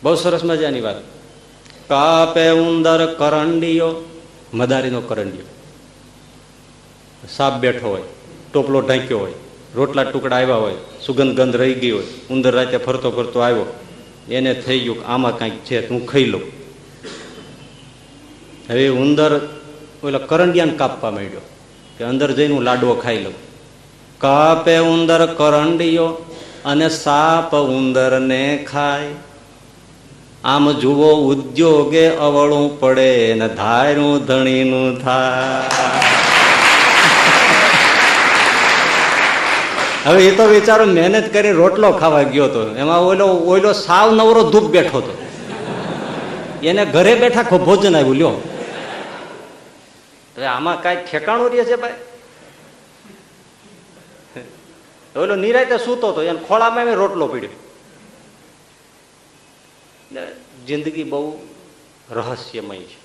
બહુ સરસ મજાની વાત. કાપે ઉંદર કરંડિયો, મદારીનો કરંડિયો. સાપ બેઠો હોય, ટોપલો ઢાંક્યો હોય, રોટલા ટુકડા આવ્યા હોય, સુગંધ ગંધ રહી ગઈ હોય, ઉંદર રાતે ફરતો ફરતો આવ્યો, એને થઈ ગયું આમાં કાંઈક છે, હું ખાઈ લઉં. હવે ઉંદર ઓલા કરંડિયાને કાપવા માંડ્યો કે અંદર જઈને હું લાડવો ખાઈ લઉં. કાપે ઉંદર કરંડિયો અને સાપ ઉંદરને ખાય. આમ જુઓ ઉદ્યોગે અવળું પડે ને ધાર્યું ધણીનું થાય. હવે એ તો વિચારો મહેનત કરી રોટલો ખાવા ગયો હતો, એમાં ઓલો સાવ નવરો ધૂપ બેઠો હતો, એને ઘરે બેઠા ભોજન આવ્યું. લ્યો હવે આમાં કઈ ઠેકાણું રહે છે ભાઈ? ઓલો નિરાતે સૂતો હતો, એને ખોળામાં રોટલો પડ્યો. જિંદગી બહુ રહસ્યમય છે.